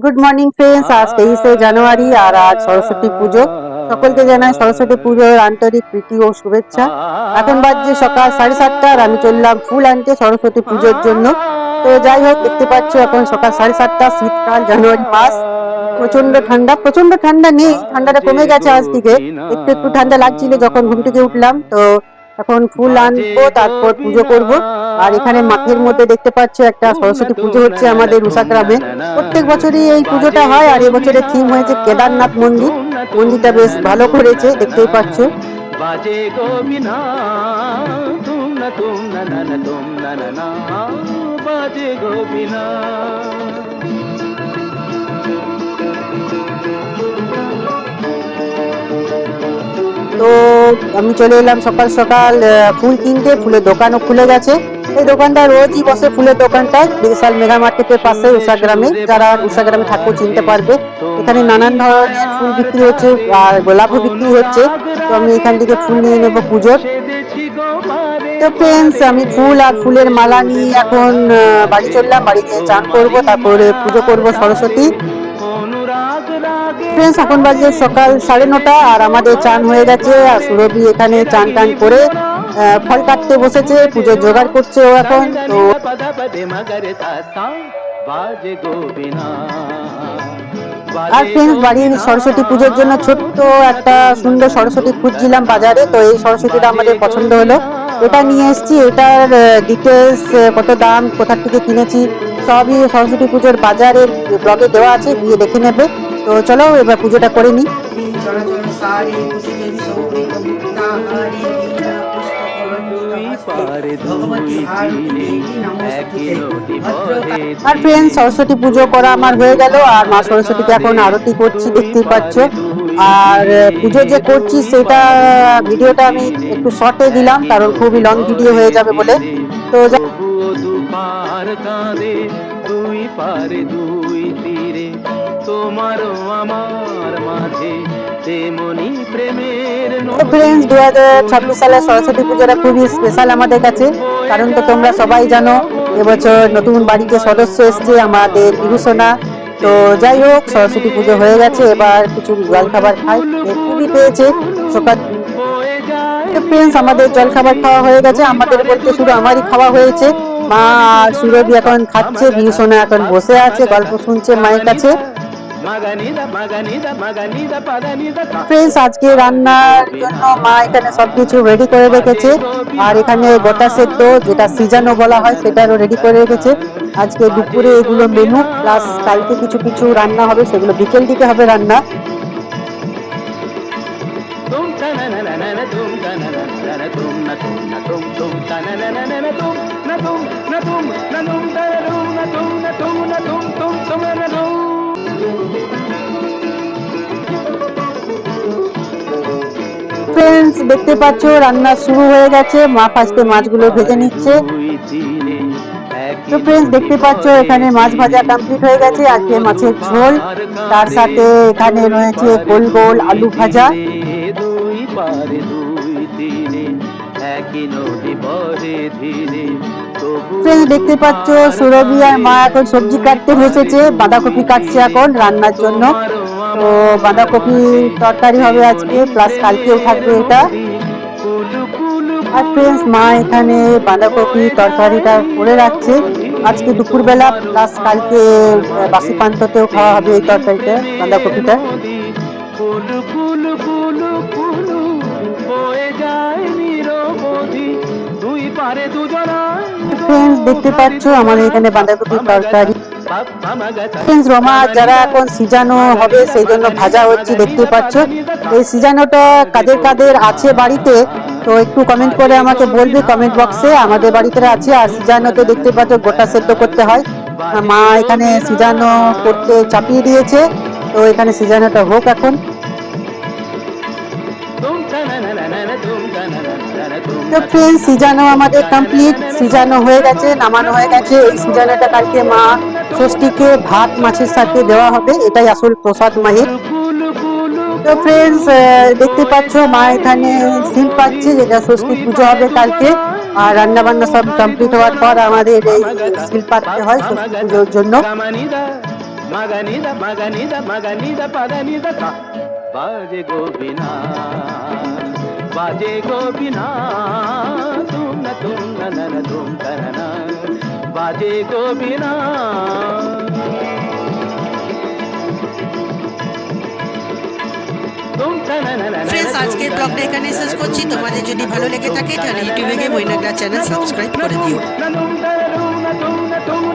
Good morning friends, আজ 23শে জানুয়ারি আর আজ সরস্বতী পুজো। সকলকে জানাই সরস্বতী পুজোর আন্তরিক প্রীতি ও শুভেচ্ছা। এখন বাজছে সকাল 7:30 আর আমি চললাম ফুল আনতে সরস্বতী পুজোর জন্য। তো যাই হোক, দেখতে পাচ্ছ এখন সকাল 7:30, শীতকাল, জানুয়ারি মাস। প্রচন্ড ঠান্ডা নেই, ঠান্ডাটা কমে গেছে আজ থেকে। একটু একটু ঠান্ডা লাগছিল যখন ঘুম থেকে উঠলাম। তো এখন ফুল আনবো, তারপর পুজো করব। আর এখানে মাঠের মধ্যে দেখতে পাচ্ছ একটা সরস্বতী পুজো হচ্ছে আমাদের উষা গ্রামে। প্রত্যেক বছরই এই পুজোটা হয়, আর এবছরের থিম হয়েছে কেদারনাথ মন্দির। মন্দিরটা বেশ ভালো করেছে, দেখতেই পাচ্ছ। বাজে গোবিনা তুম না তুম না না না তুম না না না বাজে গোবিনা। তো আমি চলে এলাম সকাল সকাল ফুল কিনতে। ফুলের দোকানও খুলে গেছে। এই দোকানটা রোজই বসে, ফুলের দোকানটা বিশাল মেগা মার্কেটের পাশে উষা গ্রামে। যারা উষা গ্রামে থাকো চিনতে পারবে। এখানে নানান ধরনের ফুল বিক্রি হচ্ছে আর গোলাপও বিক্রি হচ্ছে। তো আমি এখান থেকে ফুল নিয়ে নেবো পুজোর। তো ফ্রেন্ডস, আমি ফুল আর ফুলের মালা নিয়ে এখন বাড়ি চললাম। বাড়ি গিয়ে চান করবো, তারপরে পুজো করব সরস্বতী। ফ্রেন্ডস, এখন বাজে সকাল 9:30 আর আমাদের চান হয়ে গেছে। আর সুরভি এখানে চান টান করে ফল কাটতে বসেছে, পুজোর জোগাড় করছে ও এখন। তো আর ফ্রেন্ডস, বাড়ির সরস্বতী পুজোর জন্য ছোট্ট একটা সুন্দর সরস্বতী খুঁজছিলাম বাজারে। তো এই সরস্বতীটা আমাদের পছন্দ হলো, এটা নিয়ে এসেছি। এটার ডিটেলস, কত দাম, কোথা থেকে কিনেছি, সবই সরস্বতী পুজোর বাজারের ব্লগে দেওয়া আছে, গিয়ে দেখে নেবে। তো চলো এবার পুজোটা করে নিই। আর ফ্রেন্ডস, সরস্বতী পুজো করা আমার হয়ে গেল, আর মা সরস্বতীকে এখন আরতি করছি, দেখতেই পাচ্ছ। আর পুজো যে করছি সেটা ভিডিওটা আমি একটু শর্টে দিলাম, কারণ খুবই লং ভিডিও হয়ে যাবে বলে। তো ফ্রেন্ডস, 2026 সালে সরস্বতী পুজোটা খুবই স্পেশাল আমাদের কাছে। কারণ তো তোমরা সবাই জানো, এবছর নতুন বাড়িতে সদস্য এসছে আমাদের বিভূষণা। তো যাই হোক, সরস্বতী পুজো হয়ে গেছে, এবার কিছু জল খাবার খাই, খুবই পেয়েছে সকাল। ফ্রেন্ডস, আমাদের জল খাবার খাওয়া হয়ে গেছে, আমাদের বলতে শুধু আমারই খাওয়া হয়েছে। মা আর সুরভি এখন খাচ্ছে, বিভূষণা এখন বসে আছে, গল্প শুনছে মায়ের কাছে। ফ্রেন্ডস, আজকে রান্নার জন্য মা এখানে সবকিছু রেডি করে রেখেছে। আর এখানে গোটা সেদ্ধ, যেটা সিজানো বলা হয়, সেটারও রেডি করে রেখেছে। আজকে দুপুরে এগুলো মেনু, প্লাস কালকে কিছু কিছু রান্না হবে, সেগুলো বিকেল দিকে হবে রান্না। ফ্রেন্ডস, দেখতে পাচ্ছ রান্না শুরু হয়ে গেছে। মা ফার্স্টে মাছগুলো ভেজে নিচ্ছে। তো ফ্রেন্ডস, দেখতে পাচ্ছ এখানে মাছ ভাজা কমপ্লিট হয়ে গেছে। আজকে মাছের ঝোল, তার সাথে এখানে রয়েছে গোল গোল আলু ভাজা। ফ্রেন্ডস, দেখতে পাচ্ছ সুরভি আর মা এখন সবজি কাটতে বসেছে, বাঁধাকপি কাটছে এখন রান্নার জন্য। তো বাঁধাকপি তরকারি হবে আজকে, প্লাস কালকেও থাকবে এটা। আর ফ্রেন্ডস, মা এখানে বাঁধাকপি তরকারিটা করে রাখছে আজকে দুপুরবেলা, প্লাস কালকে বাসি পান্তাতেও খাওয়া হবে এই তরকারিটা, বাঁধাকপিটা। ফ্রেন্ডস, দেখতে পাচ্ছ আমাদের এখানে বাঁধাকপির তরকারি। ফ্রেন্ডস, রমা যারা এখন সিজানো হবে সেই জন্য ভাজা হচ্ছে, দেখতে পাচ্ছ। এই সিজানোটা কাদের কাদের আছে বাড়িতে, তো একটু কমেন্ট করে আমাকে বলবে কমেন্ট বক্সে। আমাদের বাড়িতে আছে। আর সিজানোতে দেখতে পাচ্ছ গোটা সেদ্ধ করতে হয়। মা এখানে সিজানো করতে চাপিয়ে দিয়েছে। তো এখানে সিজানোটা হোক এখন। তো ফ্রেন্ডস, সিজানো আমাদের কমপ্লিট, সিজানো হয়ে গেছে, নামানো হয়ে গেছে। এই সিজানোটা কালকে মা ষষ্ঠীকে ভাত মাছের সাথে দেওয়া হবে, এটাই আসল প্রসাদ মায়ের। তো ফ্রেন্ডস, দেখতে পাচ্ছ মা এখানে সিল পাচ্ছে, যেটা ষষ্ঠী পুজো হবে কালকে। আর রান্না বান্না সব কমপ্লিট হওয়ার পর আমাদের এই সিল পাততে হয় ষষ্ঠী পুজোর জন্য। మగనిద మగనిద మగనిద పదనిద బాజే గోపినా బాజే గోపినా తుమ్న తుమ్న నన తుమ్ తనన బాజే గోపినా ফ্রেন্ডস, আজকের ব্লগটা এখানে শেষ করছি। তোমাদের যদি ভালো লেগে থাকে তাহলে ইউটিউবে গিয়ে বৈনাগরা চ্যানেল সাবস্ক্রাইব করে দিও।